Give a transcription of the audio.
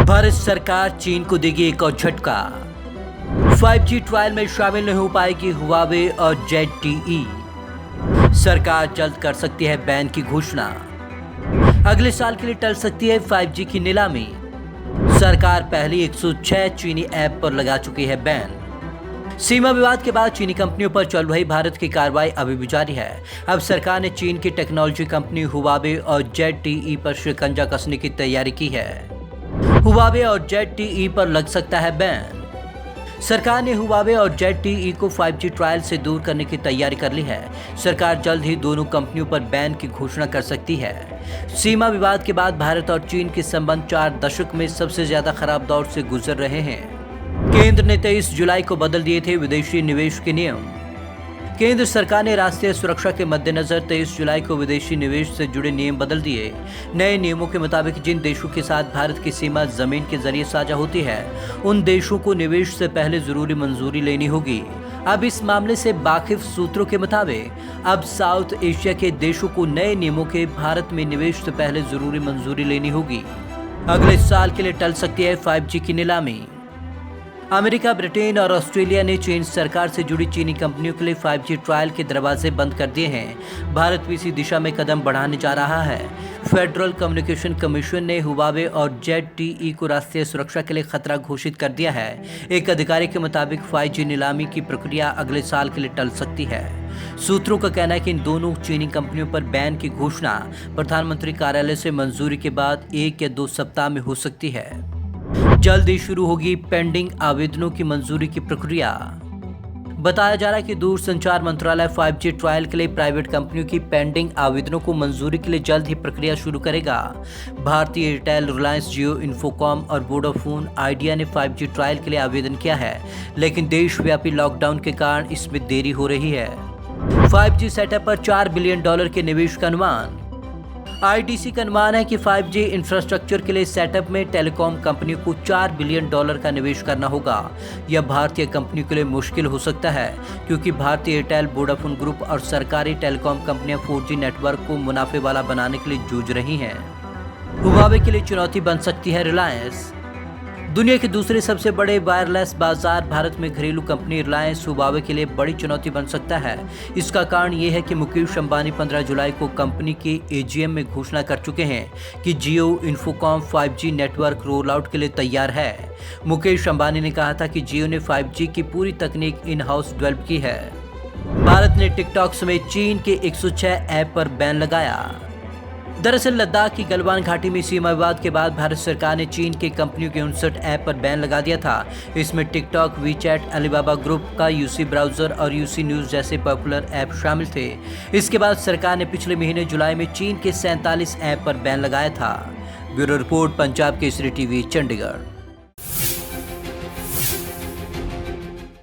भारत सरकार चीन को देगी एक और झटका। 5G ट्रायल में शामिल नहीं हो पाएगी हुआवे और ZTE। सरकार जल्द कर सकती है बैन की घोषणा। अगले साल के लिए टल सकती है 5G की नीलामी। सरकार पहली 106 चीनी ऐप पर लगा चुकी है बैन। सीमा विवाद के बाद चीनी कंपनियों पर चल रही भारत की कार्रवाई अभी भी जारी है। अब सरकार ने चीन की टेक्नोलॉजी कंपनी हुआवे और ZTE पर शिकंजा कसने की तैयारी की है। हुआवे और ZTE पर लग सकता है बैन। सरकार ने हुआवे और ZTE को 5G ट्रायल से दूर करने की तैयारी कर ली है। सरकार जल्द ही दोनों कंपनियों पर बैन की घोषणा कर सकती है। सीमा विवाद के बाद भारत और चीन के संबंध 4 दशक में सबसे ज्यादा खराब दौर से गुजर रहे हैं। केंद्र ने 23 जुलाई को बदल दिए थे विदेशी निवेश के नियम। केंद्र सरकार ने राष्ट्रीय सुरक्षा के मद्देनजर 23 जुलाई को विदेशी निवेश से जुड़े नियम बदल दिए। नए नियमों के मुताबिक जिन देशों के साथ भारत की सीमा जमीन के जरिए साझा होती है, उन देशों को निवेश से पहले जरूरी मंजूरी लेनी होगी। अब इस मामले से वाकिफ सूत्रों के मुताबिक अब साउथ एशिया के देशों को नए नियमों के भारत में निवेश से पहले जरूरी मंजूरी लेनी होगी। अगले साल के लिए टल सकती है 5G की नीलामी। अमेरिका, ब्रिटेन और ऑस्ट्रेलिया ने चीन सरकार से जुड़ी चीनी कंपनियों के लिए 5G ट्रायल के दरवाजे बंद कर दिए हैं। भारत भी इसी दिशा में कदम बढ़ाने जा रहा है। फेडरल कम्युनिकेशन कमीशन ने हुआवे और ZTE को राष्ट्रीय सुरक्षा के लिए खतरा घोषित कर दिया है। एक अधिकारी के मुताबिक 5G नीलामी की प्रक्रिया अगले साल के लिए टल सकती है। सूत्रों का कहना है कि इन दोनों चीनी कंपनियों पर बैन की घोषणा प्रधानमंत्री कार्यालय से मंजूरी के बाद 1 या 2 सप्ताह में हो सकती है। जल्द ही शुरू होगी पेंडिंग आवेदनों की मंजूरी की प्रक्रिया। बताया जा रहा है कि दूरसंचार मंत्रालय 5G ट्रायल के लिए प्राइवेट कंपनियों की पेंडिंग आवेदनों को मंजूरी के लिए जल्द ही प्रक्रिया शुरू करेगा। भारतीय एयरटेल, रिलायंस जियो, इन्फोकॉम और वोडाफोन आइडिया ने 5G ट्रायल के लिए आवेदन किया है, लेकिन देशव्यापी लॉकडाउन के कारण इसमें देरी हो रही है। 5G सेटअप पर $4 बिलियन के निवेश का अनुमान। IDC का अनुमान है कि 5G इंफ्रास्ट्रक्चर के लिए सेटअप में टेलीकॉम कंपनियों को $4 बिलियन का निवेश करना होगा। यह भारतीय कंपनियों के लिए मुश्किल हो सकता है, क्योंकि भारतीय एयरटेल, वोडाफोन ग्रुप और सरकारी टेलीकॉम कंपनियां 4G नेटवर्क को मुनाफे वाला बनाने के लिए जूझ रही हैं। हुआवे के लिए चुनौती बन सकती है रिलायंस। दुनिया के दूसरे सबसे बड़े वायरलेस बाजार भारत में घरेलू कंपनी रिलायंस हुआवे के लिए बड़ी चुनौती बन सकता है। इसका कारण ये है कि मुकेश अंबानी 15 जुलाई को कंपनी के AGM में घोषणा कर चुके हैं कि Jio, Infocom 5G network roll out के लिए तैयार है। मुकेश अंबानी ने कहा था कि जियो ने 5G की पूरी तकनीक इन हाउस डेवलप की है। भारत ने टिकटॉक समेत चीन के 106 ऐप पर बैन लगाया। दरअसल लद्दाख की गलवान घाटी में सीमा विवाद के बाद भारत सरकार ने चीन की कंपनियों के 59 ऐप पर बैन लगा दिया था। इसमें टिकटॉक, वीचैट, अलीबाबा ग्रुप का UC ब्राउजर और UC न्यूज जैसे पॉपुलर ऐप शामिल थे। इसके बाद सरकार ने पिछले महीने जुलाई में चीन के 47 ऐप पर बैन लगाया था। Bureau report, Punjab Kesari TV, Chandigarh.